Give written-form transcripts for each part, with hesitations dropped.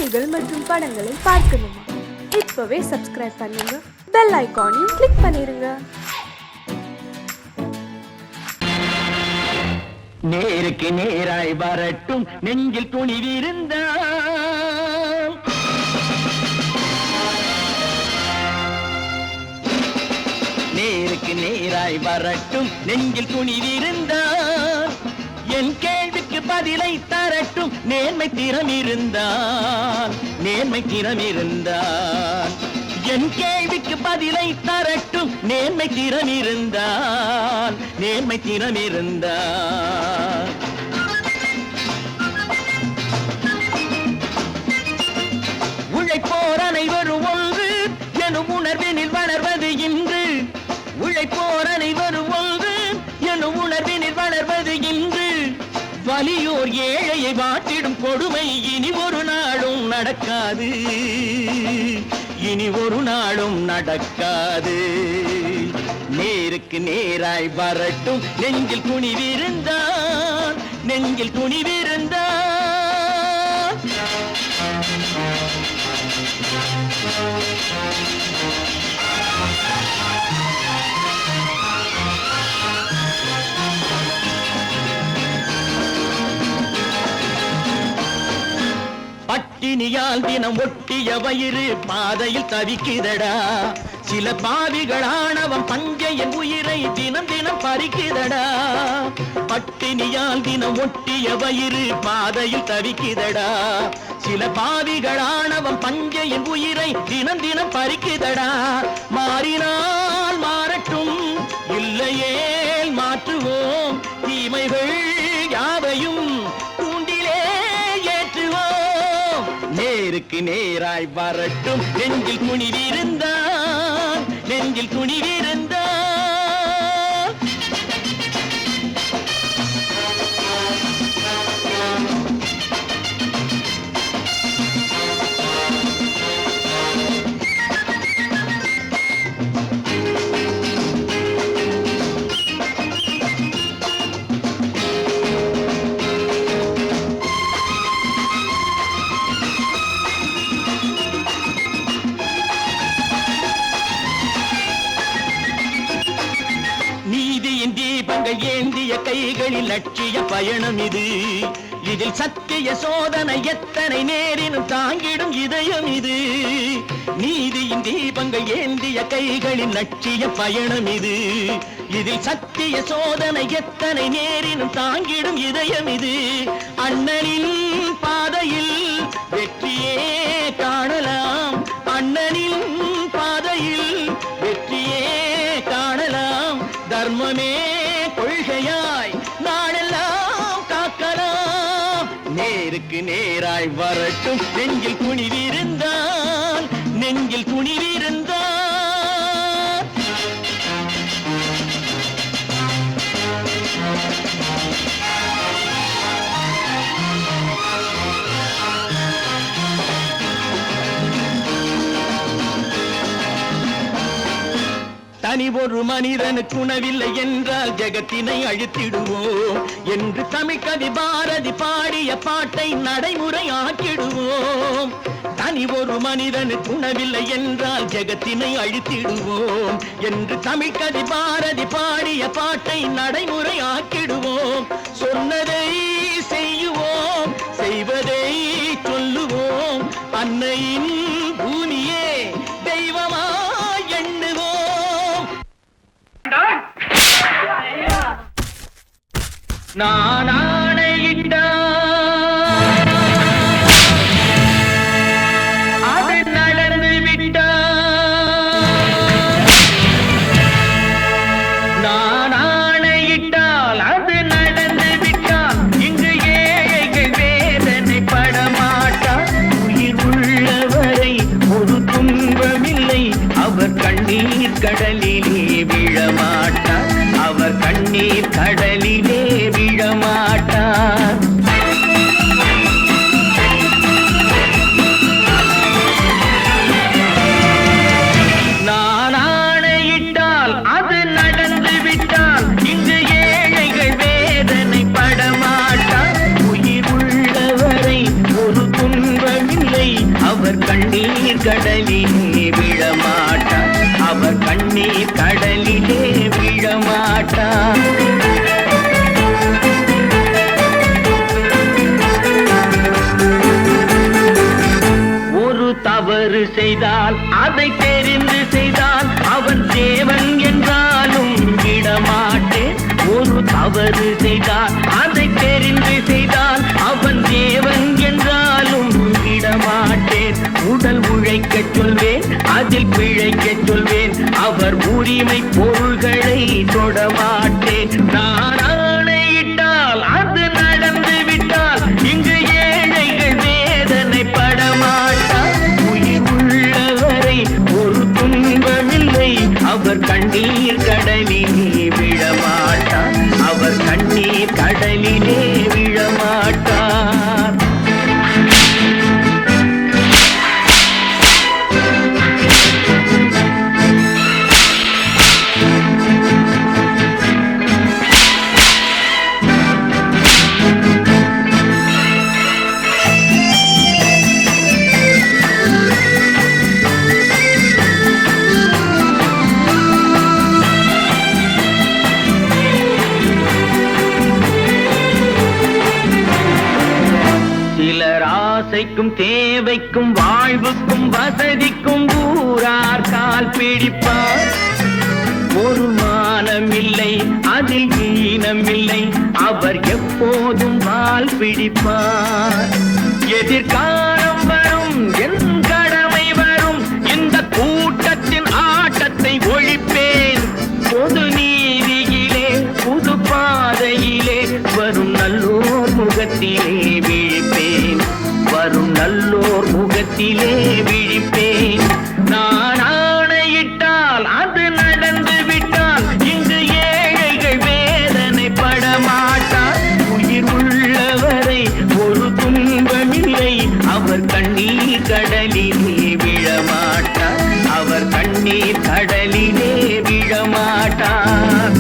செய்திகள் மற்றும் படங்களை பார்க்கணுமா? இப்பவே சப்ஸ்கிரைப் பண்ணுங்க, பெல் ஐகானையும் கிளிக் பண்ணிருங்க. நேருக்கு நேராய் வரட்டும் நெஞ்சில் துணிவிருந்தால், நேருக்கு நேராய் வரட்டும் நெஞ்சில் துணிவிருந்தால், என் கேள்விக்கு பதிலை தரட்டும் நேர்மை திறம் இருந்தால், நேர்மை திறம் இருந்தால். என் கேள்விக்கு பதிலை தரட்டும் நேர்மை திறம் இருந்தால், நேர்மை திறம் இருந்தால். உழைப்போர் அனைவரும் ஒன்று எனும் உணர்வினில் வளர்வது இன்று, உழைப்போர் அனைவரும் ஒன்று எனும் உணர்வினில் வளர்வது இன்று. வலியோர் ஏழையை வாட்டிடும் கொடுமை இனி ஒரு நாளும் நடக்காது, இனி ஒரு நாளும் நடக்காது. நேருக்கு நேராய் வரட்டும் நெஞ்சில் துணிவிருந்தால், நெஞ்சில் துணிவிருந்தால். பட்டினியால் தினம் ஒட்டிய வயிறு பாதையில் தவிக்குதடா, சில பாவிகளானவன் பஞ்சையின் உயிரை தினம் தினம் பறிக்குதடா. பட்டினியால் தினம் ஒட்டிய வயிறு பாதையில் தவிக்குதடா, சில பாவிகளானவன் பஞ்சையின் உயிரை தினம் தினம் பறிக்குதடா. மாறினால் மாறட்டும், இல்லையே மாற்றுவோம், தீமைகள் யாவையும் தூண்டிலே ஏற்றுவோம். நேருக்கு நேராய் வரட்டும் நெஞ்சில் துணிவிருந்தால், நெஞ்சில் துணிவிருந்தால். தீபங்கள் ஏந்திய கைகளில் லட்சிய பயணம் இது, இதில் சத்திய சோதனை எத்தனை நேரினும் தாங்கிடும் இதயம் இது. நீதியின் தீபங்கள் ஏந்திய கைகளில் லட்சிய பயணம் இது, இதில் சத்திய சோதனை எத்தனை நேரினும் தாங்கிடும் இதயம் இது. அண்ணனின் பாதையில் வெற்றியே காணலாம், அண்ணனின் பாதையில் வெற்றியே காணலாம். தர்மமே கொள்கையாய் நாளெல்லாம் காக்கலாம். நேருக்கு நேராய் வரட்டும் நெஞ்சில் துணிவிருந்தால், நெஞ்சில் துணிவிருந்தால். தனி ஒரு மனிதனுக்கு உணவில்லை என்றால் ஜெகத்தினை அழித்திடுவோம் என்று தமிழ் கவி பாரதி பாடிய பாட்டை நடைமுறை ஆக்கிடுவோம். தனி ஒரு மனிதனுக்கு உணவில்லை என்றால் ஜெகத்தினை அழித்திடுவோம் என்று தமிழ் கவி பாரதி பாடிய பாட்டை நடைமுறை ஆக்கிடுவோம். சொன்னதை செய்யுவோம், செய்வதை சொல்லுவோம், அன்னையின் பூமியே தெய்வமா எண்ணுவோம். நான் ஆணையிட்டால் அது நடந்து விட்டால், நான் ஆணையிட்டால் அது நடந்து விட்டால், இங்கு ஏழைகள் வேதனை படமாட்டார். உயிர் உள்ளவரை ஒரு துன்பமில்லை, அவர் கண்ணீர் கடலிலே விழமாட்டார், அவர் கண்ணீர் கடலிலே விழமாட்டார். நான் ஆணையிட்டால் அது நடந்து விட்டால், இங்கு ஏழைகள் வேதனை படமாட்டார். உயிர் உள்ளவரை ஒரு துன்பமில்லை, அவர் கண்ணீர் கடலிலே விழமாட்டார். அவர் கண்ணீர் கடலிலே விழமாட்டார். ஒரு தவறு செய்தால் அதை தெரிந்து செய்தால் அவன் தேவன் என்றாலும் விடமாட்டேன். ஒரு தவறு செய்தால் அதை தெரிந்து செய்தால் அவன் தேவன் என்றாலும் விடமாட்டேன். உடல் உழைக்கச் சொல்வேன், அதில் பிழைக்கச் சொல்வேன், அவர் உரிமை பொருள்களை தொடமாட்டேன். நான் ஆணையிட்டால் அது நடந்து விட்டால் இங்கு ஏழைகள் வேதனை படமாட்டார். உயிர் உள்ளவரை ஒரு துன்பமில்லை, அவர் கண்ணீர் கடலிலே விழமாட்டார். அவர் கண்ணீர் கடலிலே விழமாட்டார். ஆசைக்கும் தேவைக்கும் வாழ்வுக்கும் வசதிக்கும் ஊரார் கால் பிடிப்பார். ஒரு மானமில்லை, அதில் ஈனமில்லை, அவர் எப்போதும் வால் பிடிப்பார். எதிர்காலம் வரும், என் கடமை வரும், இந்த கூட்டத்தின் ஆட்டத்தை ஒழிப்பேன். பொது நீதியிலே புது பாதையிலே வரும் நல்லோர் முகத்திலே விழிப்பேன். வரும் நல்லோர் முகத்திலே விழிப்பேன். நான் ஆணையிட்டால் அது நடந்து விட்டால் இங்கு ஏழைகள் வேதனை படமாட்டார். உயிர் உள்ளவரை ஒரு துன்பமில்லை, அவர் கண்ணீர் கடலிலே விழமாட்டார். அவர் கண்ணீர் கடலிலே விழமாட்டார்.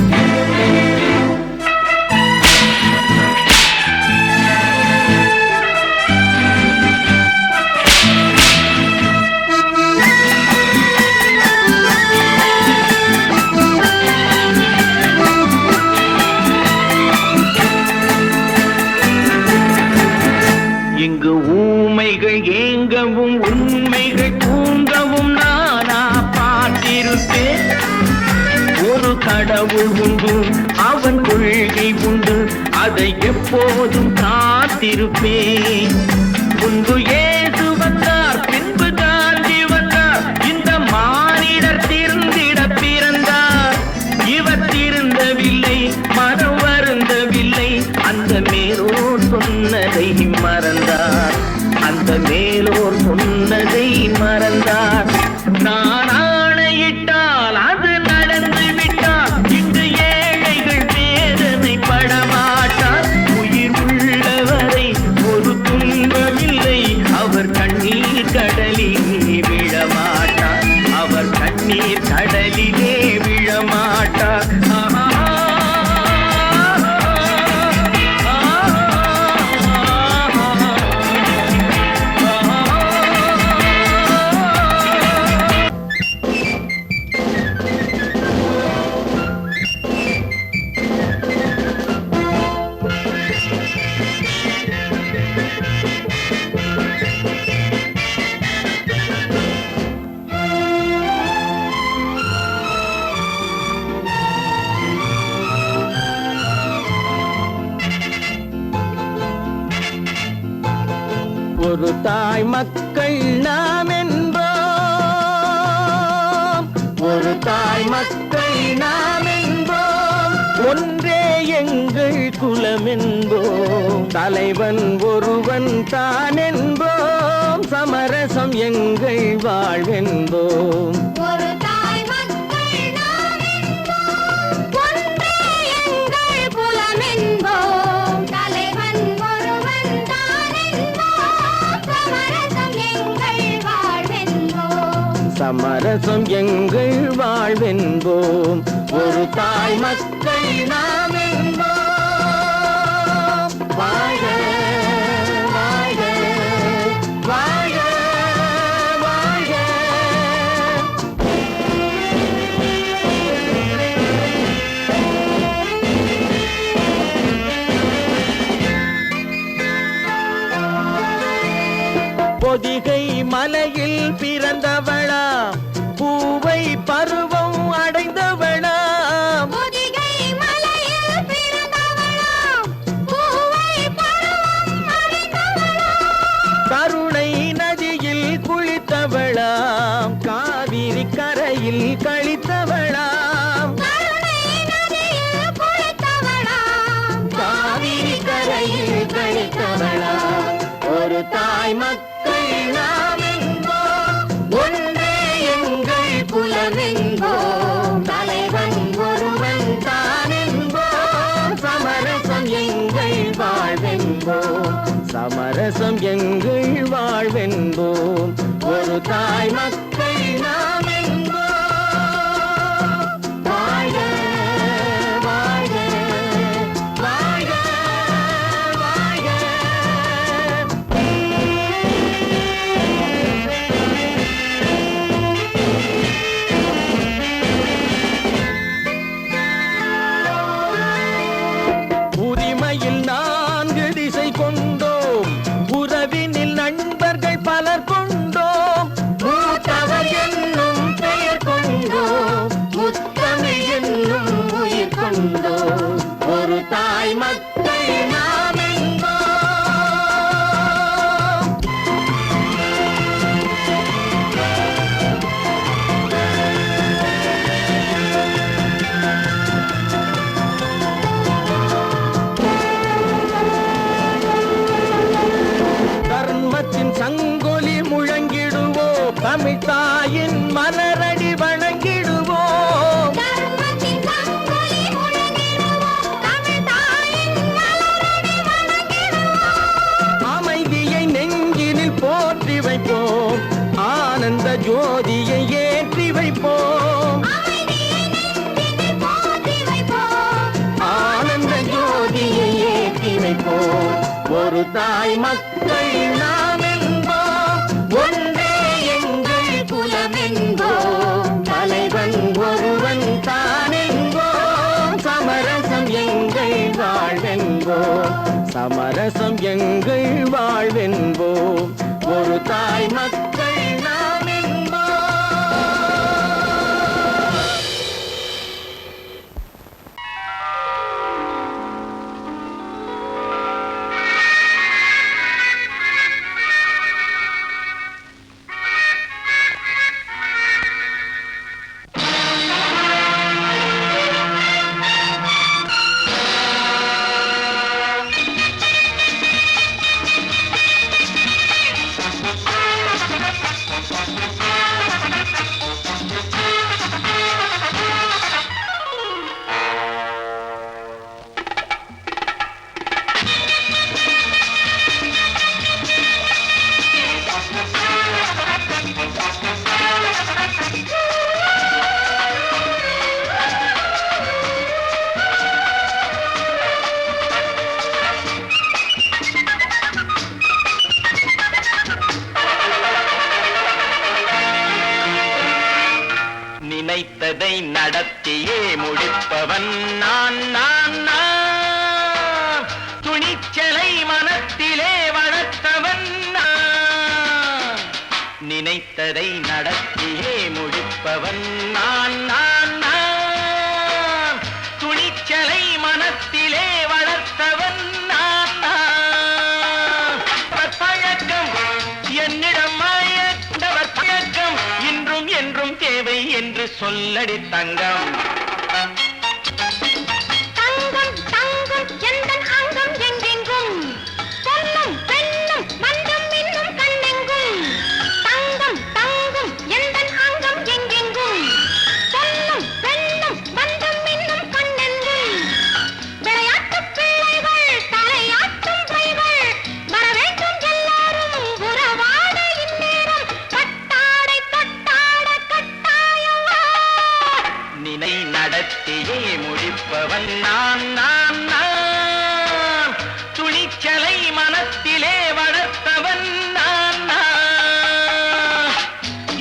இங்கு ஊமைகள் ஏங்கவும் உண்மைகள் தூங்கவும் நானா பார்த்திருப்பேன். ஒரு கடவுள் உண்டு, அவன் கொள்கை உண்டு, அதை எப்போதும் காத்திருப்பேன். முன்பு இயேசு வந்தார், பின்பு காந்தி வந்தார், இந்த மானிடர் திருந்திட பிறந்தார். இவர் திருந்தவில்லை, மனம் வருந்தவில்லை, அந்த மேலோர் சொன்னதை மறந்தார். அந்த மேலோர் சொன்னதை மறந்தார். நான் ஆணையிட்டால் அது நடந்து விட்டால் இங்கு ஏழைகள் வேதனை படமாட்டார். உயிர் உள்ளவரை ஒரு துன்பமில்லை, அவர் கண்ணீர் கடலிலே விழமாட்டார். அவர் கண்ணீர் கடலிலே விழமாட்டார். ஒரு தாய் மக்கள் நாம் என்போம். ஒரு தாய் மக்கள் நாம் என்போம். ஒன்றே எங்கள் குலம் என்போம். தலைவன் ஒருவன் தான் என்போம். சமரசம் எங்கள் வாழ்வென்போம். சமரசம் எங்கள் வாழ்வென்போம். ஒரு தாய் மக்கள் நாம் என்போம். வாழ்க வாழ்க வாழ்க பொதிகை மலையில் பிறந்தவளா பூவை பருவம் அடைந்தவளா பொதிகை மலையில் பிறந்தவளா பூவை பருவம் அடைந்தவளா கருணை நதியில் குளித்தவளா காவிரி கரையில் கழித்தவளா கருணை நதியில் குளித்தவளா காவிரி கரையில் கழித்தவளா ஒரு தாய் மக்கள் நாம் என்போம் ஒன்றே எங்கள் குலம் என்போம் தலைவன் ஒருவன் தான் என்போம் சமரசம் எங்கள் வாழ்வென்போம் சமரசம் எங்கள் வாழ்வென்போம் ஒரு தாய் மக்கள் நாம் என்போம் வாழ்க வாழ்க வாழ்க வாழ்க உரிமையில் 4 திசை கொண்டோம் உறவினில் நண்பர்கள் பலர் கொண்டோம் மூத்தவர் என்னும் பெயர் கொண்டோம் முத்தமிழ் என்னும் உயிர் கொண்டோம் ஒரு தாய் மக்கள் நாம் என்போம் தர்மத்தின் சங்கொலி முழங்கிடுவோம் தமிழ் தாயின் மலரடி வணங்கிடுவோம் தர்மத்தின் சங்கொலி முழங்கிடுவோம் தமிழ் தாயின் மலரடி வணங்கிடுவோம் அமைதியை நெஞ்சினில் போற்றி வைப்போம் ஆனந்த ஜோதியை ஏற்றி வைப்போம் அமைதியை நெஞ்சினில் போற்றி வைப்போம் ஆனந்த ஜோதியை ஏற்றி வைப்போம் ஒரு தாய் மக்கள் நாம் என்போம் ஒன்றே எங்கள் குலம் என்போம் தலைவன் ஒருவன் தான் என்போம் சமரசம் எங்கள் வாழ்வென்போம் சமரசம் எங்கள் வாழ்வென்போம் ஒரு தாய் மக்கள் நாம் என்போம் நினைத்ததை நடத்தியே முடிப்பவன் நான் நான் நான் துணிச்சலை மனத்திலே வளர்த்தவன் நான் நினைத்ததை நடத்தியே முடிப்பவன் நான் நான் நான் துணிச்சலை மனத்திலே வளர்த்தவன் நான் நான் பழக்கம் என்னிடம் மாயவர் பழக்கம் இன்றும் என்றும் தேவை என்று சொல்லடி தங்கம் தங்கம் தங்கம் எந்தன் அங்கம் எங்கெங்கும் பொன்னும் பெண்ணும் மன்றம் இன்னும் கண்ணெங்கும் தங்கம் தங்கம் எந்தன் அங்கம் எங்கெங்கும் பொன்னும் பெண்ணும் மன்றம் இன்னும் கண்ணெங்கும் விளையாட்டு பிள்ளைகள் தலையாட்டும் பைகள் வர வேண்டும் எல்லாரும் உறவாட இந்நேரம் கட்டாடை தொட்டாட கட்டாயவா நினை நடத்தியே முடிப்பவன் நான் நான் நான் துணிச்சலை மனத்திலே வளர்த்தவன் நான் நான்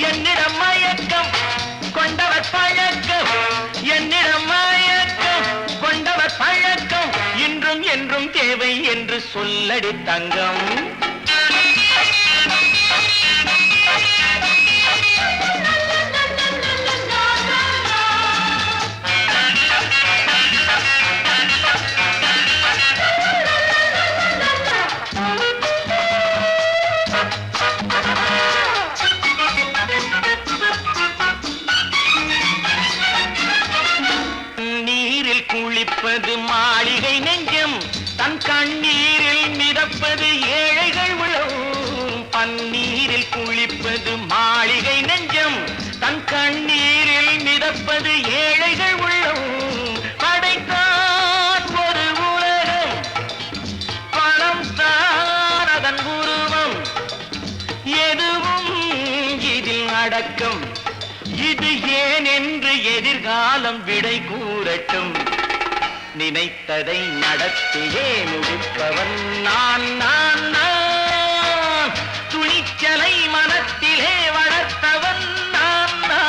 என்னிடம் மயக்கம் கொண்டவர் பழக்கம் என்னிடம் மயக்கம் கொண்டவர் பழக்கம் இன்றும் என்றும் தேவை என்று சொல்லடி தங்கம் மடியில் குளிப்பது மாளிகை நெஞ்சம், தன் கண்ணீரில் மிதப்பது ஏழைகள் உள்ளம். படைத்தான் ஒரு உலகம், பணம் தான் அதன் உருவம், எதுவும் இதில் அடக்கம். இது ஏன் என்று எதிர்காலம் விடை கூறட்டும். நினைத்ததை நடத்தியே முடிப்பவன் நான் நான் நான். துணிச்சலை மனத்திலே வளர்த்தவன் நான் நான்.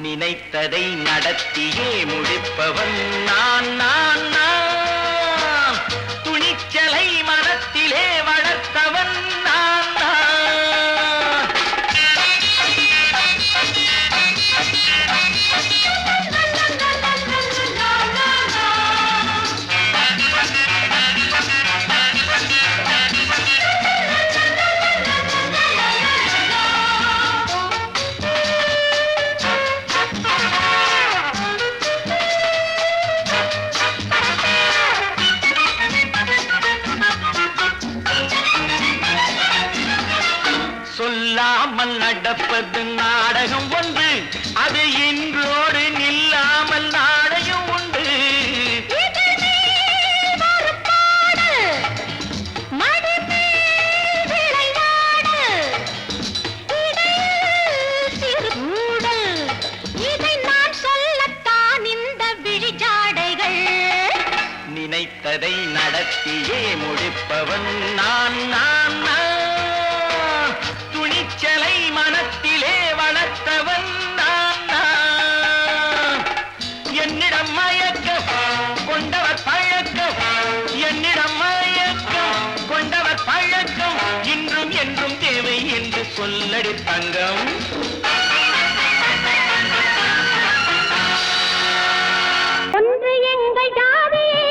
நினைத்ததை நடத்தியே முடிப்பவன் நான் நான் நான். துணிச்சலை மனத்திலே வளர்த்தவன் நான் நான். சொல்லாமல் நடப்பது நாடகம் ஒன்று, அது இன்றோடு நில்லாமல் நாடகம் உண்டு. இதை நான் சொல்லத்தான் இந்த விழிச்சாடைகள். நினைத்ததை நடத்தியே முடிப்பவன் நான் நான் நான். துணிச்சலை மனத்திலே வளர்த்தவன் நான் நான். என்னிடம் மயக்கம் கொண்டவர் பழக்கம், என்னிடம் மயக்கம் கொண்டவர் பழக்கம், இன்றும் என்றும் தேவை என்று சொல்லடி தங்கம். ஒன்று எங்கள் ஜாதியே,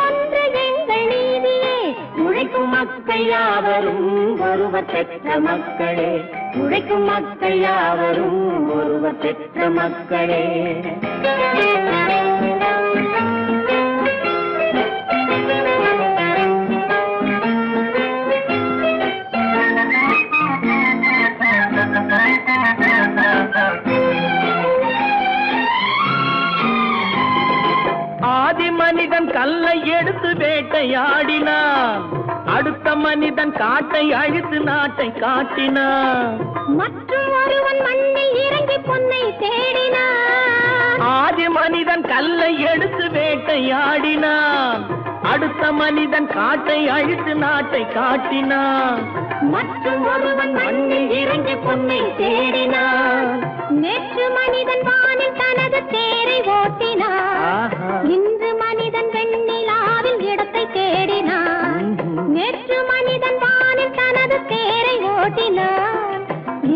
ஒன்று எங்கள் நீதியே. உழைக்கும் மக்கள் யாவரும் ஒருவர் பெற்ற மக்களே. உழைக்கும் மக்கள் யாவரும் ஒருவர் பெற்ற மக்களே. ஆதி மனிதன் கல்லை எடுத்து வேட்டையாடினான், அடுத்த மனிதன் காட்டை அழித்து நாட்டை காட்டினான். மற்றும் ஒருவன் மண்ணில் இறங்கி பொன்னை தேடினான். ஆதி மனிதன் கல்லை எடுத்து வேட்டையாடினான், அடுத்த மனிதன் காட்டை அழித்து நாட்டை காட்டினான். மற்றும் ஒருவன் மண்ணில் இறங்கி பொன்னை தேடினான். நேற்று மனிதன் வானில் தனது தேரை ஓட்டினான். இன்று மனிதன் வெண்ணிலாவில் இடத்தை தேடினான். நேற்று மனிதன் வானில் தனது தேரை ஓட்டினான்.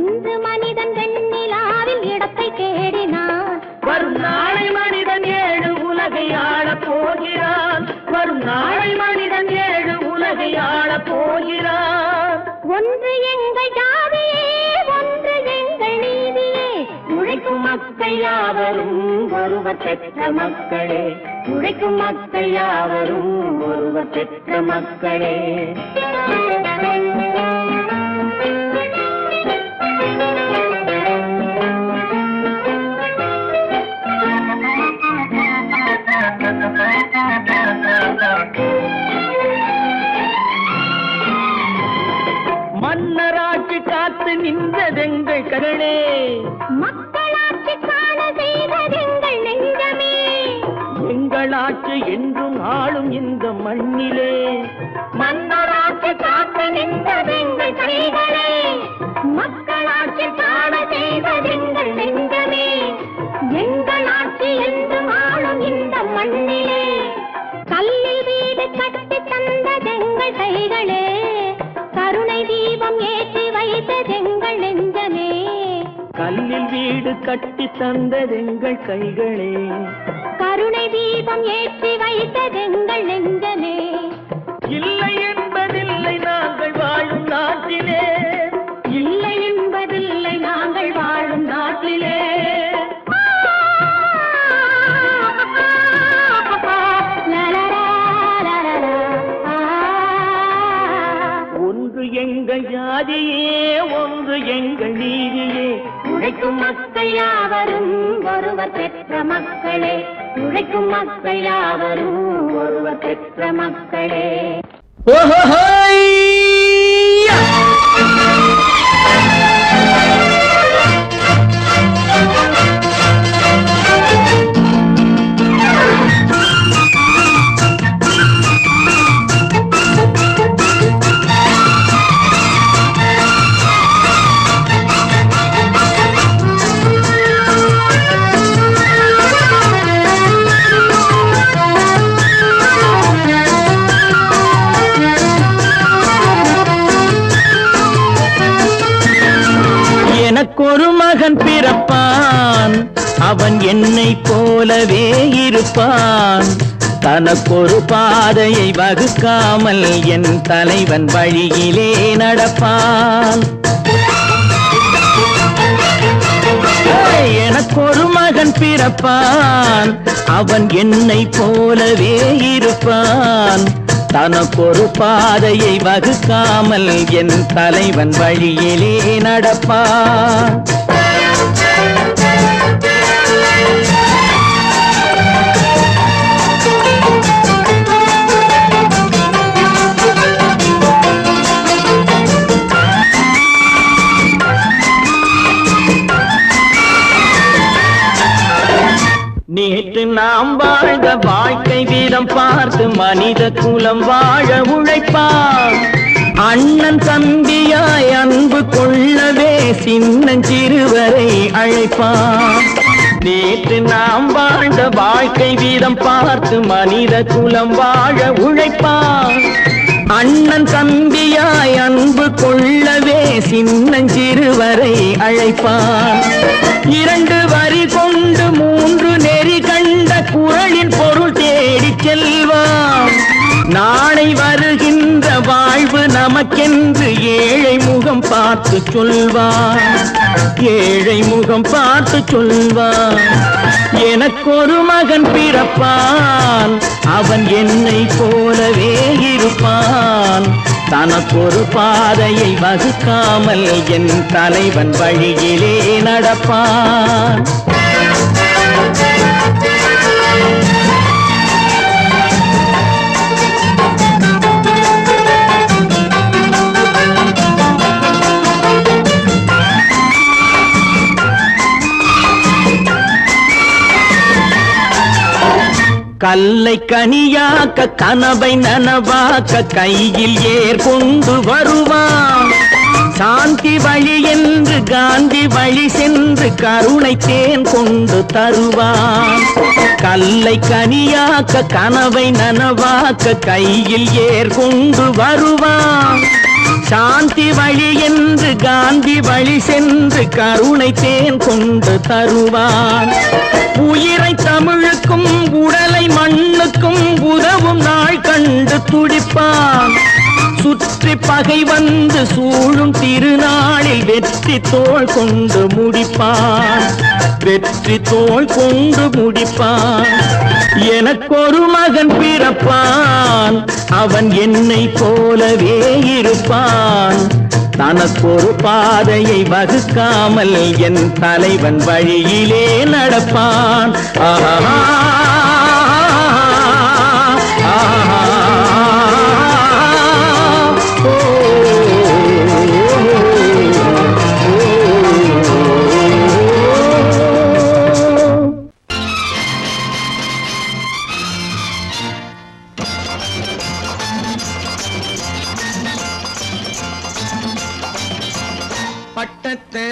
இன்று மனிதன் வெண்ணிலாவில் இடத்தை தேடினான். வரும் நாளை மனிதன் ஏழு உலகை ஆளப் போகிறான். வரும் நாளை மனிதன் ஏழு உலகை ஆளப் போகிறான். ஒன்று எங்கள் ஜாதியே, ஒன்று எங்கள் நீதியே. உழைக்கும் மக்கள் யாவரும் ஒருவர் பெற்ற மக்களே. உழைக்கும் மக்கள் யாவரும் ஒருவர் பெற்ற மக்களே. மன்னராட்சி காத்து நின்றதெங்கள் கரணே, மக்களாட்சி காண செய்ததே மன்னராட்சி என்றும் ஆளும் இந்த மண்ணிலே மன்னராட்சி காக்க நின்றதெங்கள் கைகளே, மக்களாட்சி காண செய்வதெங்கள் நெஞ்சமே. எங்கள் ஆட்சி என்றும் ஆளும் இந்த மண்ணிலே, கல்லில் வீடு கட்டி தந்ததெங்கள் கைகளே, கருணை தீபம் ஏற்றி வைத்ததெங்கள் நெஞ்சமே. கல்லில் வீடு கட்டி தந்ததெங்கள் கைகளே, கருணை தீபம் ஏற்றி வைத்ததெங்கள் நெஞ்சமே. இல்லை என்பதில்லை நாங்கள் வாழும் நாட்டிலே, இல்லை என்பதில்லை நாங்கள் வாழும் நாட்டிலே. ஒன்று எங்கள் ஜாதியே, ஒன்று எங்கள் நீதியே. உழைக்கும் மக்கள் யாவரும் ஒருவர் பெற்ற மக்களே, உழைக்கும் மக்கள் யாவரும் ஒருவர் பெற்ற மக்களே. எனக்கொரு மகன் பிறப்பான், அவன் என்னை போலவே இருப்பான். தனக்கொரு பாதையை வகுக்காமல் என் தலைவன் வழியிலே நடப்பான். எனக்கொரு மகன் பிறப்பான், அவன் என்னை போலவே இருப்பான். தனக்கொரு பாதையை வகுக்காமல் என் தலைவன் வழியிலே நடப்பான். நேற்று நாம் வாழ்ந்த வாழ்க்கை வீதம் பார்த்து மனித குலம் வாழ உழைப்பான். அண்ணன் தம்பியாய் அன்பு கொள்ளவே சின்னஞ்சிறுவரை அழைப்பான். நேற்று நாம் வாழ்ந்த வாழ்க்கை வீதம் பார்த்து மனித குலம் வாழ உழைப்பான். அண்ணன் தம்பியாய் அன்பு கொள்ளவே சின்னஞ்சிறுவரை அழைப்பான். இரண்டு வரி கொண்டு மூன்று நெறி கண்ட குறளின் பொருள் தேடி செல்வான். நாளை வருகின்ற வாழ்வு நமக்கென்று ஏழை முகம் பார்த்து சொல்வான். ஏழை முகம் பார்த்து சொல்வான். எனக்கொரு மகன் பிறப்பான், அவன் என்னை போலவே இருப்பான். தனக்கொரு பாதையை வகுக்காமல் என் தலைவன் வழியிலே நடப்பான். கல்லை கனியாக்க கனவை நனவாக்க கையில் ஏற்கொண்டு வருவான். சாந்தி வழி என்று காந்தி வழி சென்று கருணை தேன் கொண்டு தருவான். கல்லை கனியாக்க கனவை நனவாக்க கையில் ஏற்கொண்டு வருவான். சாந்தி வழி என்று காந்தி வழி சென்று கருணை தேன் கொண்டு தருவான். உயிரை தமிழுக்கும் உடலை மண்ணுக்கும் உதவும் நாள் கண்டு துடிப்பான். சுற்றி பகை வந்து சூழும் திருநாளில் வெற்றி தோள் கொண்டு முடிப்பான். வெற்றி தோள் கொண்டு முடிப்பான். எனக்கொரு மகன் பிறப்பான், அவன் என்னை போலவே இருப்பான். தனக்கொரு பாதையை வகுக்காமல் என் தலைவன் வழியிலே நடப்பான். ஆஹா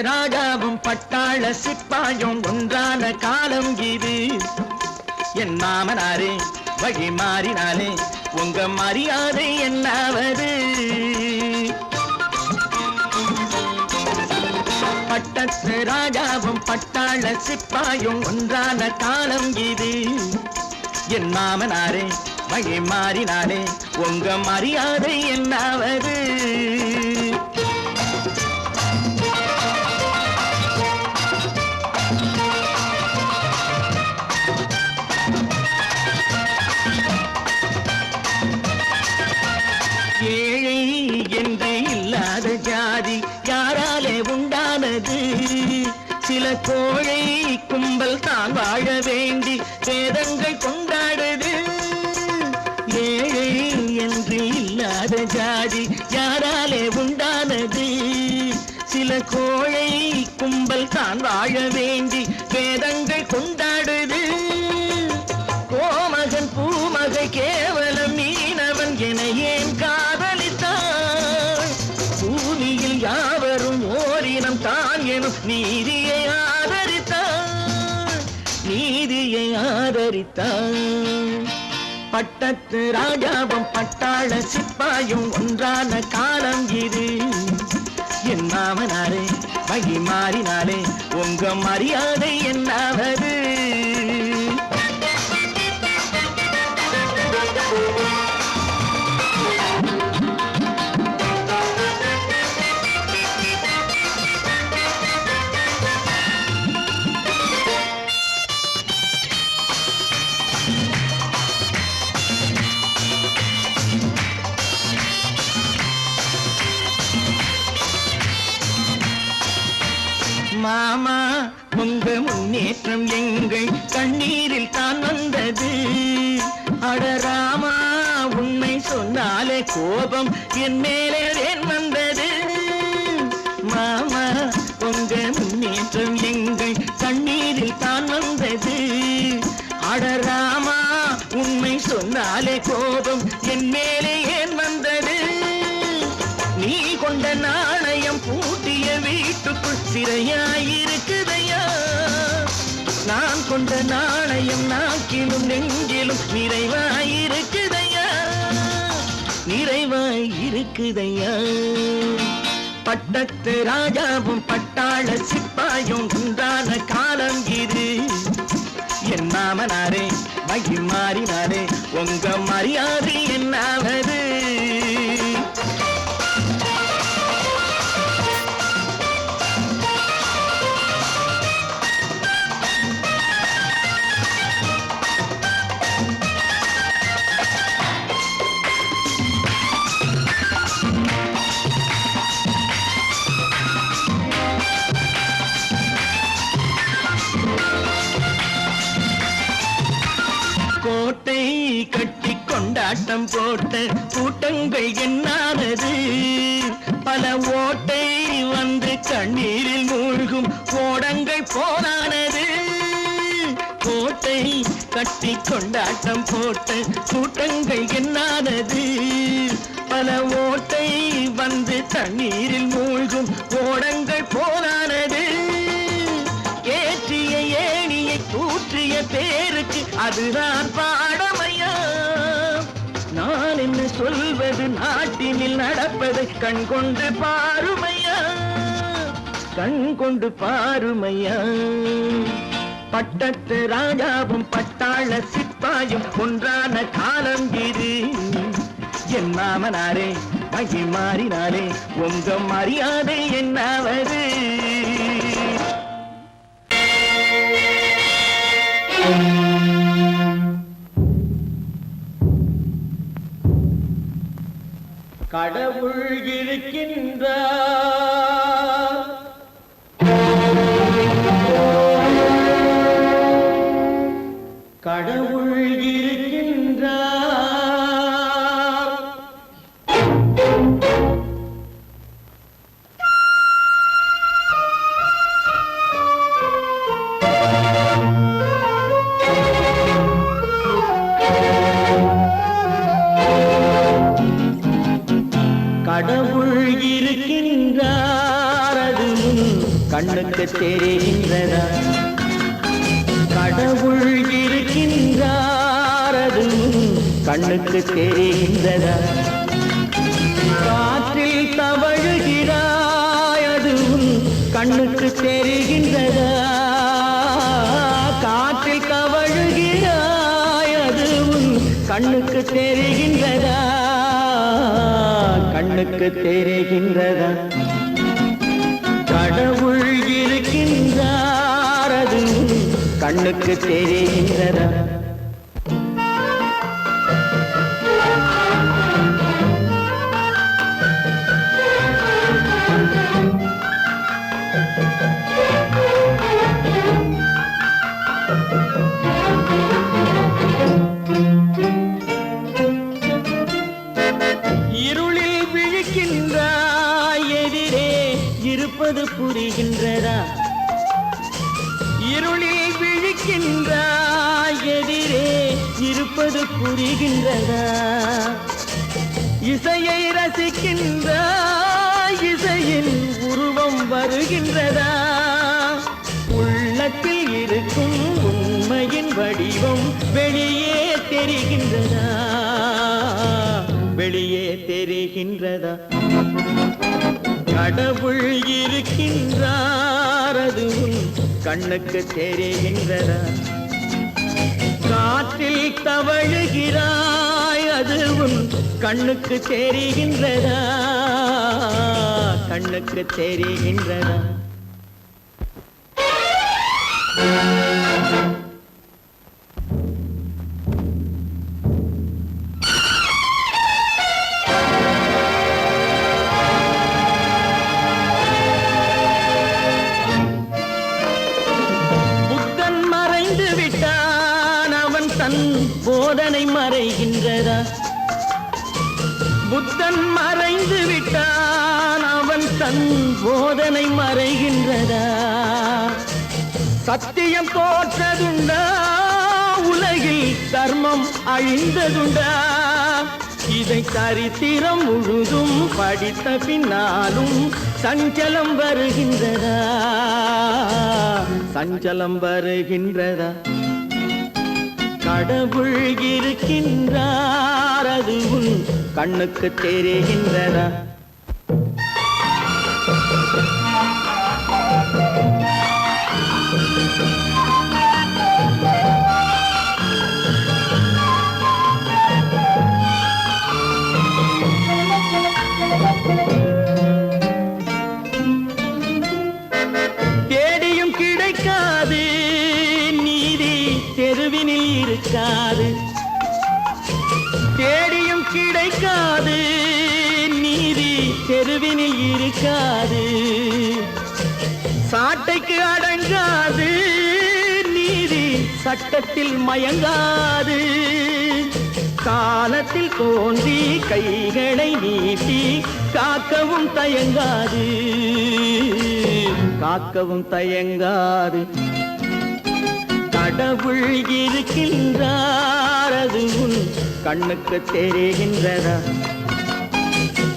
ராஜாவும் பட்டாள சிப்பாயும் ஒன்றான காலம் இது. என் மாமனாரே வழி மாறினாலே உங்க மரியாதை என்னாவது? பட்டத்து ராஜாவும் பட்டாள சிப்பாயும் ஒன்றான காலம் இது. என் மாமனாரே வழி மாறினாலே உங்க மரியாதை என்னாவது? ஏழை என்று இல்லாத ஜாதி யாராலே உண்டானது? சில கோழை கும்பல் தான் வாழ வேண்டி வேதங்கள் கொண்டாடுது. ஏழை என்று இல்லாத ஜாதி யாராலே உண்டானது? சில கோழை கும்பல் தான் வாழ வேண்டி வேதங்கள் கொண்டாடுது. கோமகன் பூமகை கேவலம் மீனவன் என ஏன் காதலித்தான்? பூமியில் யாவரும் ஓரினம் தான் எனும் நீதியை ஆதரித்தான், நீதியை ஆதரித்தான். பட்டத்து ராஜாவும் பட்டாள சிப்பாயும் ஒன்றான காலம் இது. என் மாமனாரே வழி மாறினாலே உங்க மரியாதை என்னாவது? மாமா உங்க முன்னேற்றம் எங்கள் கண்ணீரில் தான் வந்தது. அடராமா உண்மை சொன்னாலே கோபம் என் மேலே ஏன் வந்தது? மாமா உங்க முன்னேற்றம் எங்கள் கண்ணீரில் தான் வந்தது. அடராமா உண்மை சொன்னாலே கோபம் என் மேலே ஏன் வந்தது? நீ கொண்ட நாணயம் பூட்டிய வீட்டுக்குள் சிறையாயிருக்குதையா? நான் கொண்ட நாணயம் நாக்கிலும் நெஞ்சிலும் நிறைவாயிருக்குதையா, நிறைவாயிருக்குதையா. பட்டத்து ராஜாவும் பட்டாள சிப்பாயும் உண்டான காலம் இது. என் மாமனாரே வழி மாறினாரே உங்க மரியாதை என்னாவது? கோட்டை கட்டி கொண்டாட்டம் போட்ட கூட்டங்கள் என்னானது? பல ஓட்டை வந்து கண்ணீரில் மூழ்கும் கோடங்கள் போனானது. கோட்டை கட்டி கொண்டாட்டம் போட்ட கூட்டங்கள் என்னானது? பல ஓட்டை வந்து தண்ணீரில் மூழ்கும் கோடங்கள் போனானது. ஏற்றிய ஏணியை தூற்றிய பேருக்கு அதுதான் பாடமையா? நான் என்ன சொல்வது? நாட்டினில் நடப்பதை கண் கொண்டு பாருமையா, கண் கொண்டு பாருமையா. பட்டத்து ராஜாவும் பட்டாள சிப்பாயும் ஒன்றான காலம் இது. என் மாமனாரே வழி மாறினாரே உங்க மரியாதை என்னாவது? கடவுள் இருக்கின்றார், கடவுள் இருக்கின்றார். கடவுள் இருக்கின்றார், அது கண்ணுக்கு தெரிகின்றதா கடவுள் இருக்கின்றார் அதுவும் கண்ணுக்கு தெரிகின்றதா காற்றில் தவழுகிறாய் அதுவும் கண்ணுக்கு தெரிகின்றதா காற்றில் தவழுகிறாய் அதுவும் கண்ணுக்கு தெரிகின்றதா கண்ணுக்கு தெரிகின்றதா கடவுள் இருக்கின்றார் அதுவும் கண்ணுக்கு தெரிகின்றதா இருளில் விழிக்கின்றாய் எதிரே இருப்பது புரிகின்றதா இருளில் விழிக்கின்றாய் எதிரே இருப்பது புரிகின்றதா இசையை ரசிக்கின்றாய் இசையின் உருவம் வருகின்றதா உள்ளத்தில் இருக்கும் உண்மையின் வடிவம் வெளியே தெரிகின்றதா வெளியே தெரிகின்றதா கடவுள் இருக்கின்றார் அதுவும் கண்ணுக்கு தெரிகின்றதா காற்றில் தவழுகிறாய் அதுவும் கண்ணுக்கு தெரிகின்றதா கண்ணுக்கு தெரிகின்றதா போதனை மறைகின்றதா புத்தன் மறைந்து விட்டான் அவன் தன் போதனை மறைகின்றதா சத்தியம் தோற்றதுண்டா உலகில் தர்மம் அழிந்ததுண்டா இதை சரித்திரம் முழுதும் படித்த பின்னாலும் சஞ்சலம் வருகின்றதா சஞ்சலம் வருகின்றதா கடவுள் இருக்கின்றார் அதுவும் கண்ணுக்கு தெரிகின்றதா தேடியும் கிடைக்காது நீதி தெருவினில் இருக்காது தேடியும் கிடைக்காது நீதி தெருவினில் இருக்காது சாட்டைக்கு அடங்காது நீதி சட்டத்தில் மயங்காது காலத்தில் தோன்றி கைகளை நீட்டி காக்கவும் தயங்காது காக்கவும் தயங்காது கடவுள் இருக்கின்றார் அதுவும் கண்ணுக்கு தெரிகின்றதா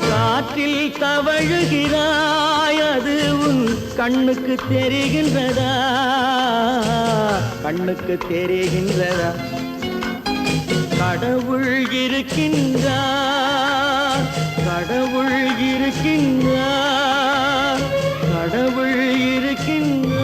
காற்றில் தவழுகிறாய் அதுவும் கண்ணுக்கு தெரிகின்றதா கண்ணுக்கு தெரிகின்றதா கடவுள் இருக்கின்றார் கடவுள் இருக்கின்றார் கடவுள் இருக்கின்றார்